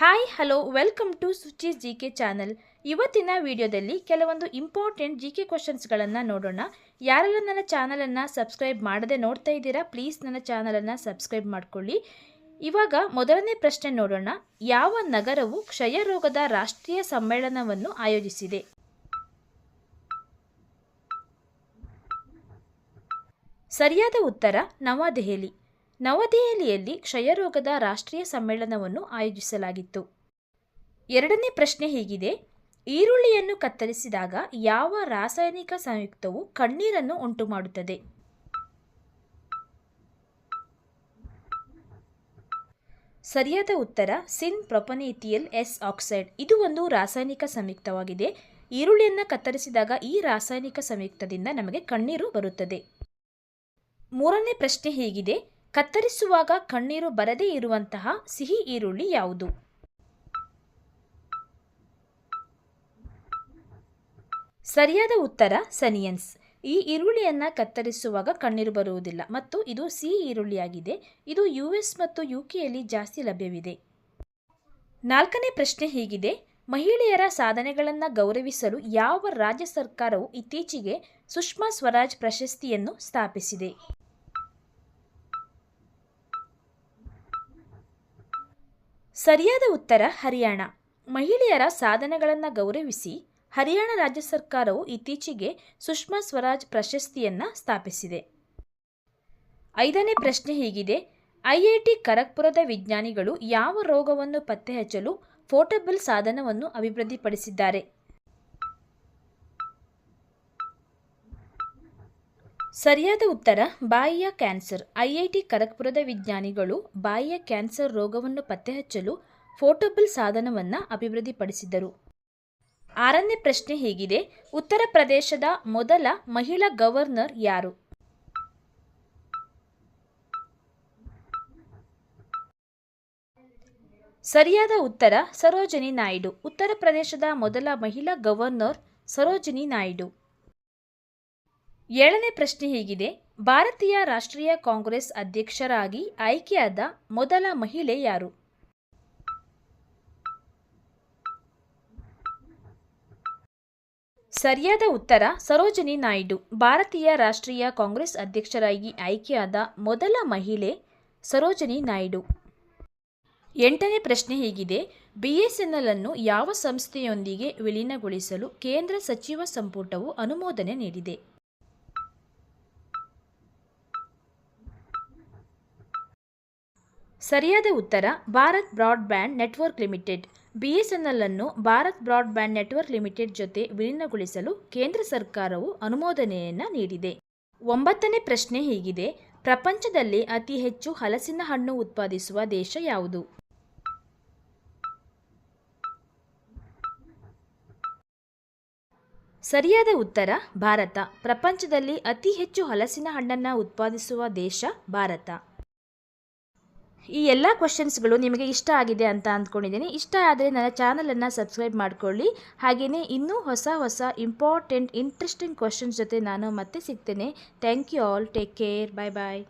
Hi hello welcome to Suchi G K channel. ಇವತ್ತಿನ ವಿಡಿಯೋದಲ್ಲಿ ಕೆಲವೊಂದು ಇಂಪಾರ್ಟೆಂಟ್ ಜಿ ಕೆ ಕ್ವಶನ್ಸ್ಗಳನ್ನು ನೋಡೋಣ. ಯಾರೆಲ್ಲ ನನ್ನ ಚಾನಲನ್ನು ಸಬ್ಸ್ಕ್ರೈಬ್ ಮಾಡದೆ ನೋಡ್ತಾ ಇದ್ದೀರಾ, ಪ್ಲೀಸ್ ನನ್ನ ಚಾನಲನ್ನು ಸಬ್ಸ್ಕ್ರೈಬ್ ಮಾಡ್ಕೊಳ್ಳಿ. ಇವಾಗ ಮೊದಲನೇ ಪ್ರಶ್ನೆ ನೋಡೋಣ. ಯಾವ ನಗರವು ಕ್ಷಯರೋಗದ ರಾಷ್ಟ್ರೀಯ ಸಮ್ಮೇಳನವನ್ನು ಆಯೋಜಿಸಿದೆ? ಸರಿಯಾದ ಉತ್ತರ ನವದೆಹಲಿ. ನವದೆಹಲಿಯಲ್ಲಿ ಕ್ಷಯರೋಗದ ರಾಷ್ಟ್ರೀಯ ಸಮ್ಮೇಳನವನ್ನು ಆಯೋಜಿಸಲಾಗಿತ್ತು. ಎರಡನೇ ಪ್ರಶ್ನೆ ಹೀಗಿದೆ: ಈರುಳ್ಳಿಯನ್ನು ಕತ್ತರಿಸಿದಾಗ ಯಾವ ರಾಸಾಯನಿಕ ಸಂಯುಕ್ತವು ಕಣ್ಣೀರನ್ನು ಉಂಟುಮಾಡುತ್ತದೆ? ಸರಿಯಾದ ಉತ್ತರ ಸಿನ್ ಪ್ರೊಪನೇಥಿಯಲ್ ಎಸ್ ಆಕ್ಸೈಡ್. ಇದು ಒಂದು ರಾಸಾಯನಿಕ ಸಂಯುಕ್ತವಾಗಿದೆ. ಈರುಳ್ಳಿಯನ್ನು ಕತ್ತರಿಸಿದಾಗ ಈ ರಾಸಾಯನಿಕ ಸಂಯುಕ್ತದಿಂದ ನಮಗೆ ಕಣ್ಣೀರು ಬರುತ್ತದೆ. ಮೂರನೇ ಪ್ರಶ್ನೆ ಹೀಗಿದೆ: ಕತ್ತರಿಸುವಾಗ ಕಣ್ಣೀರು ಬರದೇ ಇರುವಂತಹ ಸಿಹಿ ಈರುಳ್ಳಿ ಯಾವುದು? ಸರಿಯಾದ ಉತ್ತರ ಸನಿಯನ್ಸ್. ಈ ಈರುಳ್ಳಿಯನ್ನು ಕತ್ತರಿಸುವಾಗ ಕಣ್ಣೀರು ಬರುವುದಿಲ್ಲ ಮತ್ತು ಇದು ಸಿಹಿ ಈರುಳ್ಳಿಯಾಗಿದೆ. ಇದು US ಮತ್ತು UKಯಲ್ಲಿ ಜಾಸ್ತಿ ಲಭ್ಯವಿದೆ. ನಾಲ್ಕನೇ ಪ್ರಶ್ನೆ ಹೀಗಿದೆ: ಮಹಿಳೆಯರ ಸಾಧನೆಗಳನ್ನು ಗೌರವಿಸಲು ಯಾವ ರಾಜ್ಯ ಸರ್ಕಾರವು ಇತ್ತೀಚೆಗೆ ಸುಷ್ಮಾ ಸ್ವರಾಜ್ ಪ್ರಶಸ್ತಿಯನ್ನು ಸ್ಥಾಪಿಸಿದೆ? ಸರಿಯಾದ ಉತ್ತರ ಹರಿಯಾಣ. ಮಹಿಳೆಯರ ಸಾಧನೆಗಳನ್ನು ಗೌರವಿಸಿ ಹರಿಯಾಣ ರಾಜ್ಯ ಸರ್ಕಾರವು ಇತ್ತೀಚೆಗೆ ಸುಷ್ಮಾ ಸ್ವರಾಜ್ ಪ್ರಶಸ್ತಿಯನ್ನು ಸ್ಥಾಪಿಸಿದೆ. ಐದನೇ ಪ್ರಶ್ನೆ ಹೀಗಿದೆ: IIT ಖರಗ್ಪುರದ ವಿಜ್ಞಾನಿಗಳು ಯಾವ ರೋಗವನ್ನು ಪತ್ತೆಹಚ್ಚಲು ಪೋರ್ಟಬಲ್ ಸಾಧನವನ್ನು ಅಭಿವೃದ್ಧಿಪಡಿಸಿದ್ದಾರೆ? ಸರಿಯಾದ ಉತ್ತರ ಬಾಯಿಯ ಕ್ಯಾನ್ಸರ್. IIT ಖರಗ್ಪುರದ ವಿಜ್ಞಾನಿಗಳು ಬಾಯಿಯ ಕ್ಯಾನ್ಸರ್ ರೋಗವನ್ನು ಪತ್ತೆಹಚ್ಚಲು ಪೋರ್ಟಬಲ್ ಸಾಧನವನ್ನು ಅಭಿವೃದ್ಧಿಪಡಿಸಿದರು. ಆರನೇ ಪ್ರಶ್ನೆ ಹೀಗಿದೆ: ಉತ್ತರ ಪ್ರದೇಶದ ಮೊದಲ ಮಹಿಳಾ ಗವರ್ನರ್ ಯಾರು? ಸರಿಯಾದ ಉತ್ತರ ಸರೋಜಿನಿ ನಾಯ್ಡು. ಉತ್ತರ ಪ್ರದೇಶದ ಮೊದಲ ಮಹಿಳಾ ಗವರ್ನರ್ ಸರೋಜಿನಿ ನಾಯ್ಡು. ಏಳನೇ ಪ್ರಶ್ನೆ ಹೀಗಿದೆ: ಭಾರತೀಯ ರಾಷ್ಟ್ರೀಯ ಕಾಂಗ್ರೆಸ್ ಅಧ್ಯಕ್ಷರಾಗಿ ಆಯ್ಕೆಯಾದ ಮೊದಲ ಮಹಿಳೆ ಯಾರು? ಸರಿಯಾದ ಉತ್ತರ ಸರೋಜಿನಿ ನಾಯ್ಡು. ಭಾರತೀಯ ರಾಷ್ಟ್ರೀಯ ಕಾಂಗ್ರೆಸ್ ಅಧ್ಯಕ್ಷರಾಗಿ ಆಯ್ಕೆಯಾದ ಮೊದಲ ಮಹಿಳೆ ಸರೋಜಿನಿ ನಾಯ್ಡು. ಎಂಟನೇ ಪ್ರಶ್ನೆ ಹೀಗಿದೆ: BSNL ಅನ್ನು ಯಾವ ಸಂಸ್ಥೆಯೊಂದಿಗೆ ವಿಲೀನಗೊಳಿಸಲು ಕೇಂದ್ರ ಸಚಿವ ಸಂಪುಟವು ಅನುಮೋದನೆ ನೀಡಿದೆ? ಸರಿಯಾದ ಉತ್ತರ Bharat broadband network limited. BSNL ಅನ್ನು ಭಾರತ್ ಬ್ರಾಡ್ಬ್ಯಾಂಡ್ ನೆಟ್ವರ್ಕ್ ಲಿಮಿಟೆಡ್ ಜೊತೆ ವಿಲೀನಗೊಳಿಸಲು ಕೇಂದ್ರ ಸರ್ಕಾರವು ಅನುಮೋದನೆಯನ್ನು ನೀಡಿದೆ. ಒಂಬತ್ತನೇ ಪ್ರಶ್ನೆ ಹೀಗಿದೆ: ಪ್ರಪಂಚದಲ್ಲಿ ಅತಿ ಹೆಚ್ಚು ಹಲಸಿನ ಹಣ್ಣು ಉತ್ಪಾದಿಸುವ ದೇಶ ಯಾವುದು? ಸರಿಯಾದ ಉತ್ತರ ಭಾರತ. ಪ್ರಪಂಚದಲ್ಲಿ ಅತಿ ಹೆಚ್ಚು ಹಲಸಿನ ಹಣ್ಣನ್ನು ಉತ್ಪಾದಿಸುವ ದೇಶ ಭಾರತ. ಈ ಎಲ್ಲ ಕ್ವಶನ್ಸ್ಗಳು ನಿಮಗೆ ಇಷ್ಟ ಆಗಿದೆ ಅಂತ ಅಂದ್ಕೊಂಡಿದ್ದೀನಿ. ಇಷ್ಟ ಆದರೆ ನನ್ನ ಚಾನಲನ್ನು ಸಬ್ಸ್ಕ್ರೈಬ್ ಮಾಡಿಕೊಳ್ಳಿ. ಹಾಗೆಯೇ ಇನ್ನೂ ಹೊಸ ಇಂಪಾರ್ಟೆಂಟ್ ಇಂಟ್ರೆಸ್ಟಿಂಗ್ ಕ್ವಶನ್ಸ್ ಜೊತೆ ನಾನು ಮತ್ತೆ ಸಿಗ್ತೇನೆ. Thank you all. Take care. Bye bye.